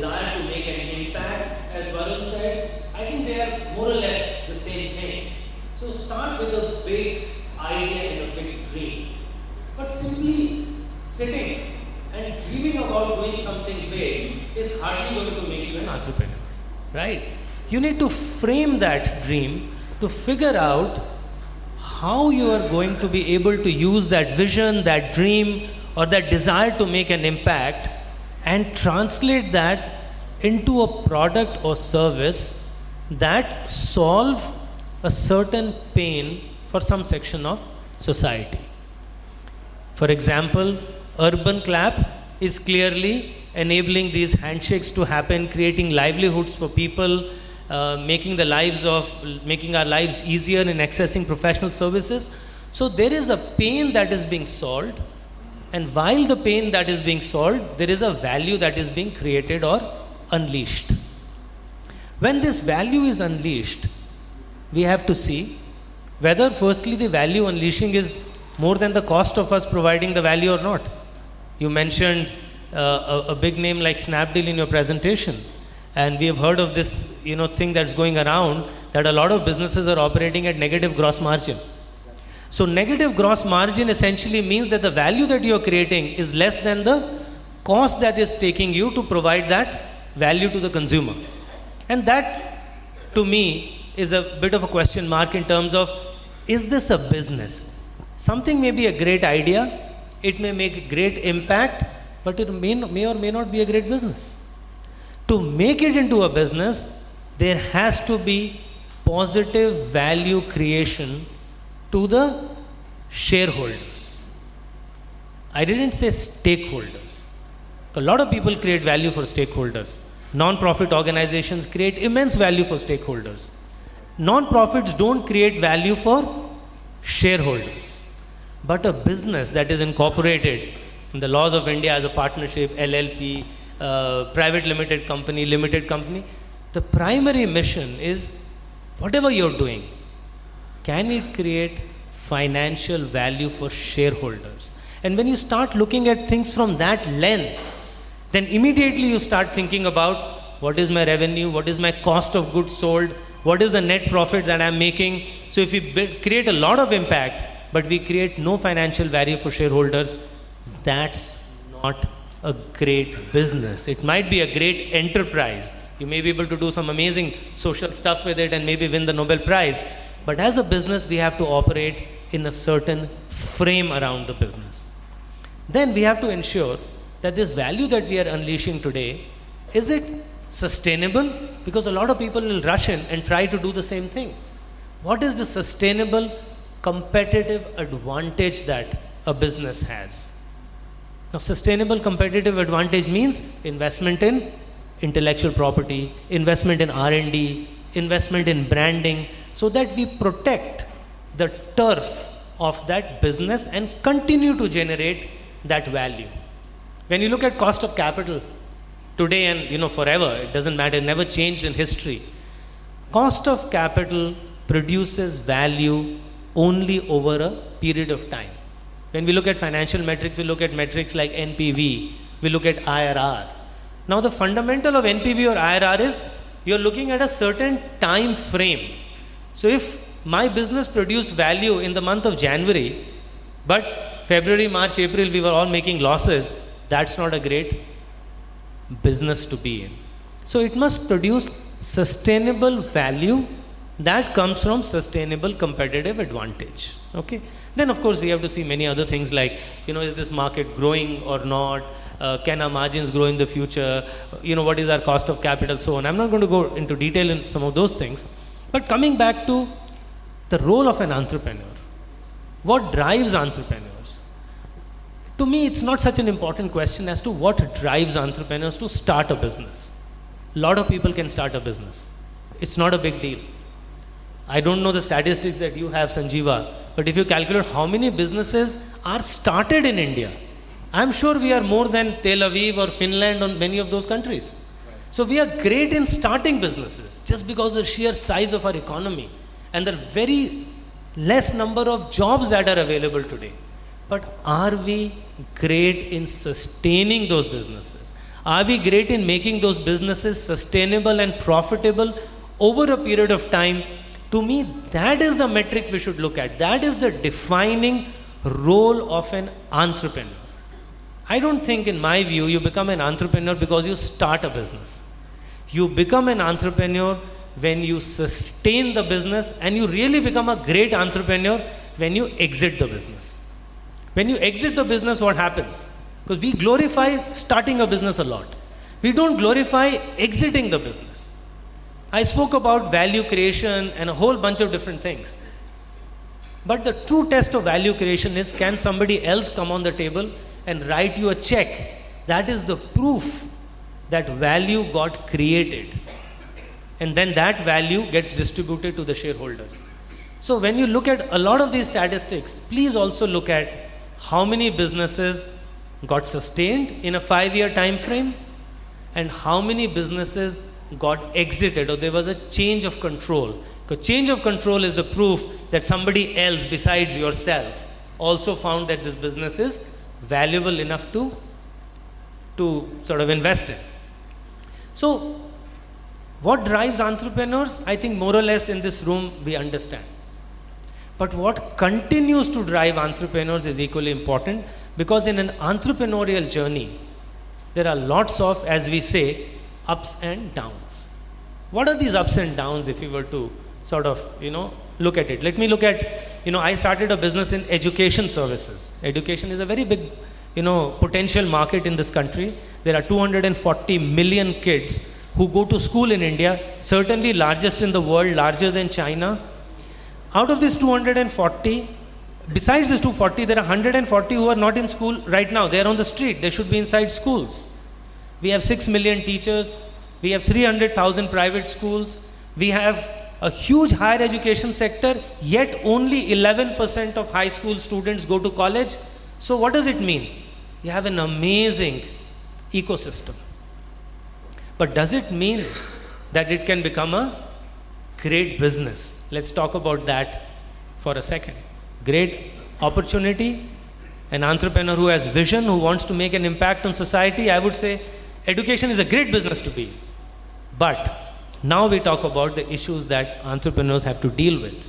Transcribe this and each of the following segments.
desire to make an impact, as Varun said, I think they are more or less the same thing. So start with a big idea and a big dream. But simply sitting and dreaming about doing something big is hardly going to make you an entrepreneur, right? You need to frame that dream to figure out how you are going to be able to use that vision, that dream, or that desire to make an impact and translate that into a product or service that solve a certain pain for some section of society. For example, Urban Clap is clearly enabling these handshakes to happen, creating livelihoods for people, making our lives easier in accessing professional services. So there is a pain that is being solved, and while the pain that is being solved, there is a value that is being created or unleashed. When this value is unleashed, we have to see whether firstly the value unleashing is more than the cost of us providing the value or not. You mentioned a big name like Snapdeal in your presentation, and we have heard of this thing that's going around, that a lot of businesses are operating at negative gross margin. So negative gross margin essentially means that the value that you are creating is less than the cost that is taking you to provide that value to the consumer. And that, to me, is a bit of a question mark in terms of, is this a business? Something may be a great idea, it may make a great impact, but it may or may not be a great business. To make it into a business, there has to be positive value creation to the shareholders. I didn't say stakeholders. A lot of people create value for stakeholders. Non-profit organizations create immense value for stakeholders. Non-profits don't create value for shareholders. But a business that is incorporated in the laws of India as a partnership, LLP, private limited company, the primary mission is, whatever you're doing, can it create financial value for shareholders? And when you start looking at things from that lens, then immediately you start thinking about, what is my revenue, what is my cost of goods sold, what is the net profit that I'm making. So if we create a lot of impact, but we create no financial value for shareholders, that's not a great business. It might be a great enterprise. You may be able to do some amazing social stuff with it and maybe win the Nobel Prize. But as a business, we have to operate in a certain frame around the business. Then we have to ensure that this value that we are unleashing today, is it sustainable? Because a lot of people will rush in and try to do the same thing. What is the sustainable competitive advantage that a business has? Now, sustainable competitive advantage means investment in intellectual property, investment in R&D, investment in branding, so that we protect the turf of that business and continue to generate that value. When you look at cost of capital today and forever, it doesn't matter, it never changed in history. Cost of capital produces value only over a period of time. When we look at financial metrics, we look at metrics like NPV, we look at IRR. Now the fundamental of NPV or IRR is, you're looking at a certain time frame. So if my business produced value in the month of January, but February, March, April, we were all making losses, that's not a great business to be in. So it must produce sustainable value that comes from sustainable competitive advantage. Okay. Then of course we have to see many other things like, is this market growing or not? Can our margins grow in the future? What is our cost of capital, so on. I'm not going to go into detail in some of those things. But coming back to the role of an entrepreneur, what drives entrepreneurs? To me, it's not such an important question as to what drives entrepreneurs to start a business. A lot of people can start a business. It's not a big deal. I don't know the statistics that you have, Sanjeeva, but if you calculate how many businesses are started in India, I'm sure we are more than Tel Aviv or Finland or many of those countries. So we are great in starting businesses just because of the sheer size of our economy and the very less number of jobs that are available today. But are we great in sustaining those businesses? Are we great in making those businesses sustainable and profitable over a period of time? To me, that is the metric we should look at. That is the defining role of an entrepreneur. I don't think, in my view, you become an entrepreneur because you start a business. You become an entrepreneur when you sustain the business, and you really become a great entrepreneur when you exit the business. When you exit the business, what happens? Because we glorify starting a business a lot. We don't glorify exiting the business. I spoke about value creation and a whole bunch of different things. But the true test of value creation is, can somebody else come on the table and write you a check? That is the proof that value got created. And then that value gets distributed to the shareholders. So when you look at a lot of these statistics, please also look at how many businesses got sustained in a 5-year time frame and how many businesses got exited, or there was a change of control. Because change of control is the proof that somebody else besides yourself also found that this business is valuable enough to sort of invest in. So what drives entrepreneurs? I think more or less in this room we understand. But what continues to drive entrepreneurs is equally important, because in an entrepreneurial journey, there are lots of, as we say, ups and downs. What are these ups and downs if you were to sort of, look at it? Let me look at, I started a business in education services. Education is a very big, potential market in this country. There are 240 million kids who go to school in India, certainly largest in the world, larger than China. Out of these 240, besides these 240, there are 140 who are not in school right now. They are on the street. They should be inside schools. We have 6 million teachers. We have 300,000 private schools. We have a huge higher education sector, yet only 11% of high school students go to college. So what does it mean? You have an amazing ecosystem. But does it mean that it can become a great business? Let's talk about that for a second. Great opportunity, an entrepreneur who has vision, who wants to make an impact on society. I would say education is a great business to be. But now we talk about the issues that entrepreneurs have to deal with.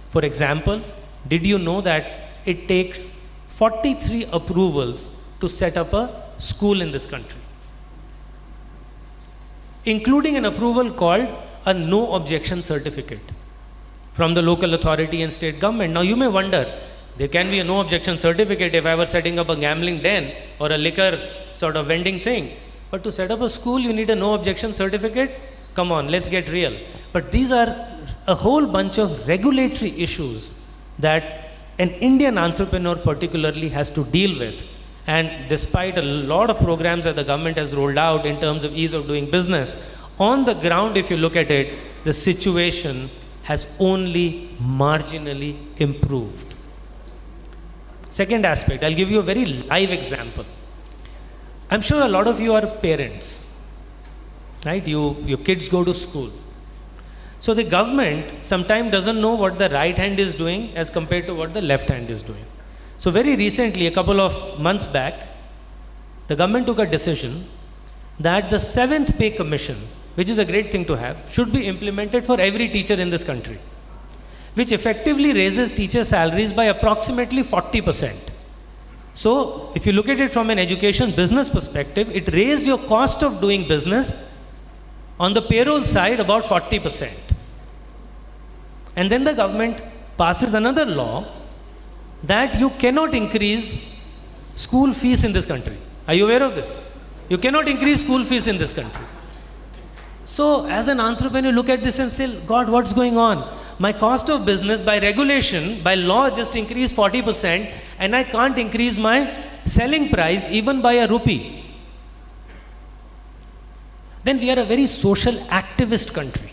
For example, did you know that it takes 43 approvals to set up a school in this country, including an approval called a no objection certificate from the local authority and state government. Now you may wonder, there can be a no objection certificate if I were setting up a gambling den or a liquor sort of vending thing. But to set up a school, you need a no objection certificate? Come on, let's get real. But these are a whole bunch of regulatory issues that an Indian entrepreneur particularly has to deal with. And despite a lot of programs that the government has rolled out in terms of ease of doing business, on the ground, if you look at it, the situation has only marginally improved. Second aspect, I'll give you a very live example. I'm sure a lot of you are parents, right? Your kids go to school. So the government sometimes doesn't know what the right hand is doing as compared to what the left hand is doing. So very recently, a couple of months back, the government took a decision that the 7th pay commission, which is a great thing to have, should be implemented for every teacher in this country, which effectively raises teacher salaries by approximately 40%. So if you look at it from an education business perspective, it raised your cost of doing business on the payroll side about 40%. And then the government passes another law that you cannot increase school fees in this country. Are you aware of this? You cannot increase school fees in this country. So as an entrepreneur, look at this and say, God, what's going on? My cost of business by regulation, by law, just increased 40%, and I can't increase my selling price even by a rupee. Then we are a very social activist country.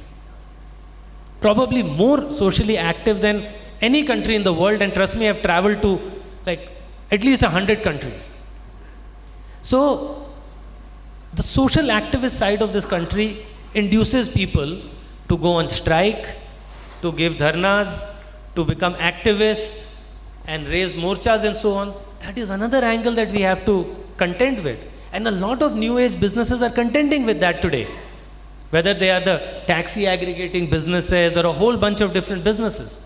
Probably more socially active than any country in the world, and trust me, I've traveled to like at least 100 countries. So the social activist side of this country induces people to go on strike, to give dharnas, to become activists and raise morchas and so on. That is another angle that we have to contend with. And a lot of new age businesses are contending with that today. Whether they are the taxi aggregating businesses or a whole bunch of different businesses.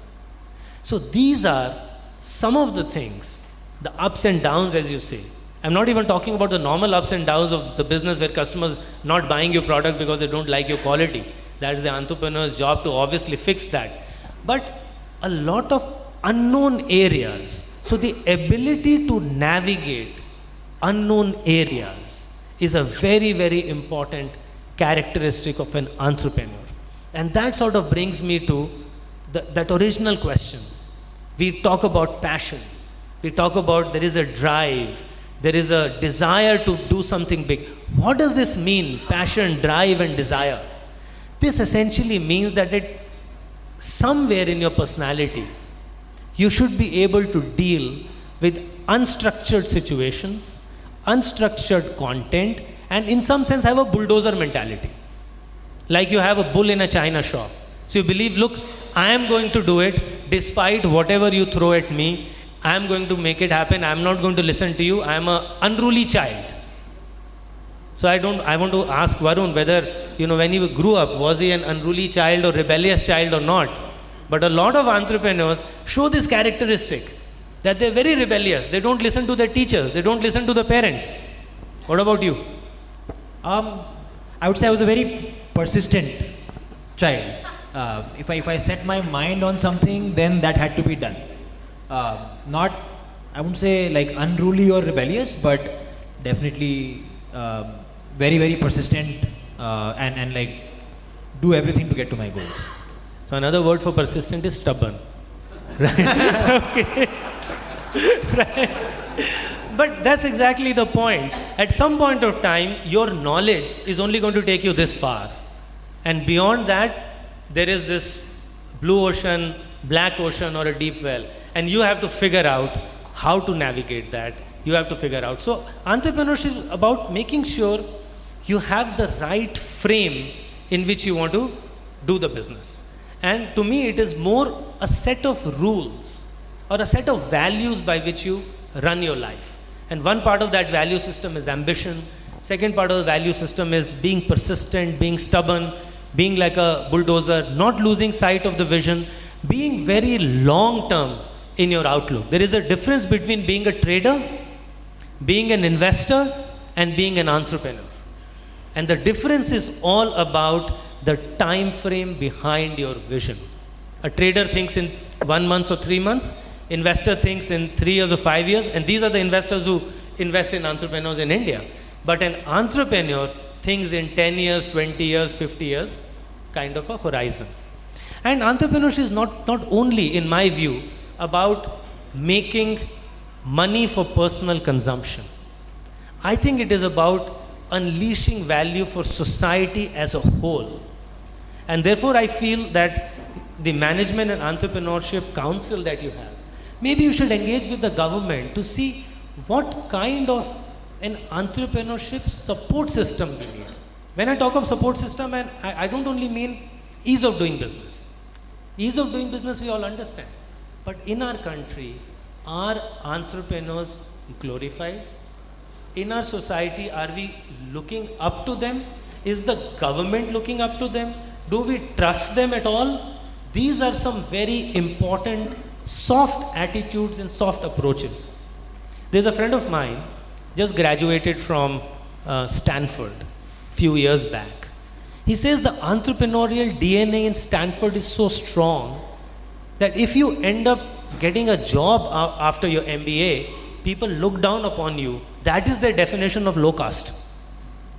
So these are some of the things, the ups and downs, as you say. I'm not even talking about the normal ups and downs of the business where customers not buying your product because they don't like your quality. That is the entrepreneur's job to obviously fix that. But a lot of unknown areas. So the ability to navigate unknown areas is a very, very important characteristic of an entrepreneur. And that sort of brings me to that original question. We talk about passion. We talk about there is a drive. There is a desire to do something big. What does this mean? Passion, drive, and desire. This essentially means that somewhere in your personality, you should be able to deal with unstructured situations, unstructured content, and in some sense have a bulldozer mentality. Like you have a bull in a china shop. So you believe, look, I am going to do it despite whatever you throw at me. I am going to make it happen. I am not going to listen to you. I am an unruly child. So I want to ask Varun whether, when he grew up, was he an unruly child or rebellious child or not? But a lot of entrepreneurs show this characteristic, that they're very rebellious. They don't listen to their teachers. They don't listen to the parents. What about you? I would say I was a very persistent child. If I set my mind on something, then that had to be done. Not, I wouldn't say like unruly or rebellious, but definitely very, very persistent and like do everything to get to my goals. So another word for persistent is stubborn. Right? Okay. Right. But that's exactly the point. At some point of time, your knowledge is only going to take you this far. And beyond that, there is this blue ocean, black ocean, or a deep well. And you have to figure out how to navigate that. You have to figure out. So entrepreneurship is about making sure you have the right frame in which you want to do the business. And to me, it is more a set of rules or a set of values by which you run your life. And one part of that value system is ambition. Second part of the value system is being persistent, being stubborn, being like a bulldozer, not losing sight of the vision, being very long term in your outlook. There is a difference between being a trader, being an investor, and being an entrepreneur. And the difference is all about the time frame behind your vision. A trader thinks in 1 month or 3 months, investor thinks in 3 years or 5 years, and these are the investors who invest in entrepreneurs in India. But an entrepreneur thinks in 10 years, 20 years, 50 years, kind of a horizon. And entrepreneurship is not only, in my view, about making money for personal consumption. I think it is about unleashing value for society as a whole. And therefore, I feel that the management and entrepreneurship council that you have, maybe you should engage with the government to see what kind of an entrepreneurship support system we need. When I talk of support system, and I don't only mean ease of doing business. Ease of doing business we all understand. But in our country, are entrepreneurs glorified? In our society, are we looking up to them? Is the government looking up to them? Do we trust them at all? These are some very important soft attitudes and soft approaches. There's a friend of mine, just graduated from Stanford a few years back. He says the entrepreneurial DNA in Stanford is so strong that if you end up getting a job after your MBA, people look down upon you. That is their definition of low caste.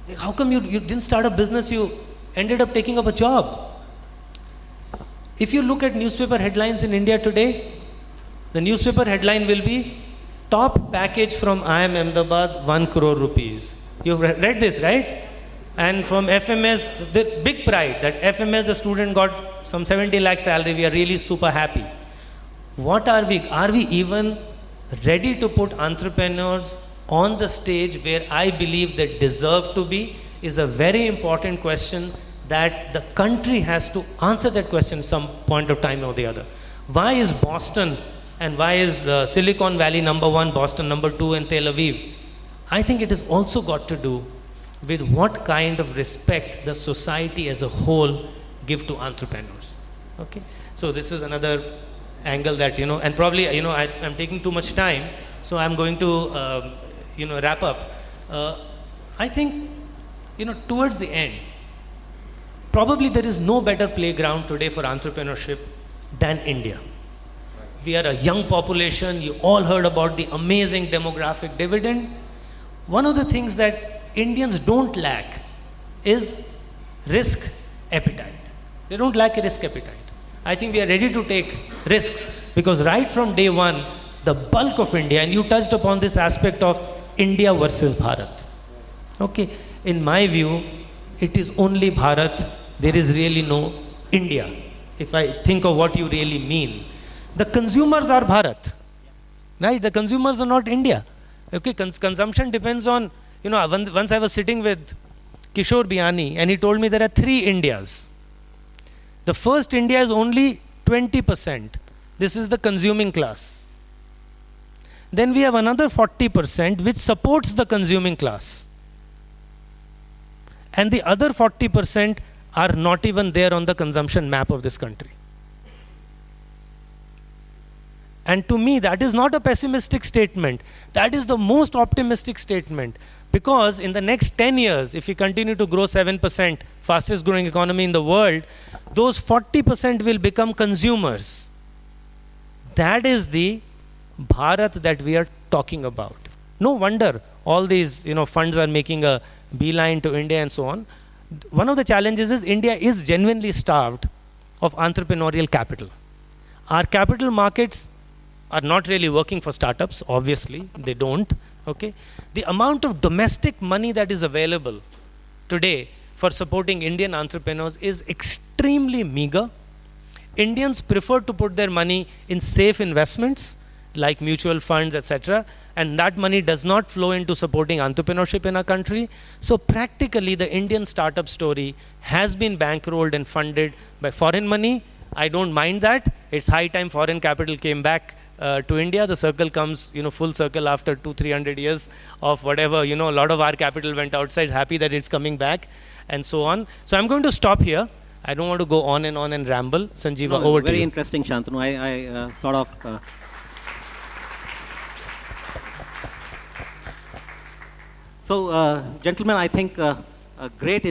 Like, how come you didn't start a business, you ended up taking up a job? If you look at newspaper headlines in India today, the newspaper headline will be, top package from IIM Ahmedabad, 1 crore rupees. You've read this, right? And from FMS, the big pride that FMS, the student got some 70 lakh salary, we are really super happy. What are we? Are we even ready to put entrepreneurs on the stage where I believe they deserve to be? Is a very important question that the country has to answer that question some point of time or the other. Why is Boston and why is Silicon Valley #1, Boston #2, and Tel Aviv? I think it has also got to do with what kind of respect the society as a whole give to entrepreneurs. Okay, so this is another angle that, and probably, I'm taking too much time, so I'm going to, wrap up. I think, towards the end, probably there is no better playground today for entrepreneurship than India. We are a young population. You all heard about the amazing demographic dividend. One of the things that Indians don't lack is risk appetite. They don't lack a risk appetite. I think we are ready to take risks because right from day one, the bulk of India, and you touched upon this aspect of India versus Bharat. Okay, in my view, it is only Bharat. There is really no India. If I think of what you really mean, the consumers are Bharat, right? The consumers are not India. Okay, consumption depends on, once I was sitting with Kishore Biani and he told me there are 3 Indias. The first India is only 20%. This is the consuming class. Then we have another 40% which supports the consuming class. And the other 40% are not even there on the consumption map of this country. And to me, that is not a pessimistic statement. That is the most optimistic statement. Because in the next 10 years, if we continue to grow 7%, fastest growing economy in the world, those 40% will become consumers. That is the Bharat that we are talking about. No wonder all these funds are making a beeline to India and so on. One of the challenges is India is genuinely starved of entrepreneurial capital. Our capital markets are not really working for startups, obviously, they don't, okay. The amount of domestic money that is available today for supporting Indian entrepreneurs is extremely meager. Indians prefer to put their money in safe investments like mutual funds, etc. And that money does not flow into supporting entrepreneurship in our country. So practically the Indian startup story has been bankrolled and funded by foreign money. I don't mind that. It's high time foreign capital came back to India. The circle comes, full circle after 200-300 years of whatever, a lot of our capital went outside. Happy that it's coming back and so on. So I'm going to stop here. I don't want to go on and ramble. Sanjeeva, over to you. Very interesting, Shantanu. I sort of... So, gentlemen, I think a great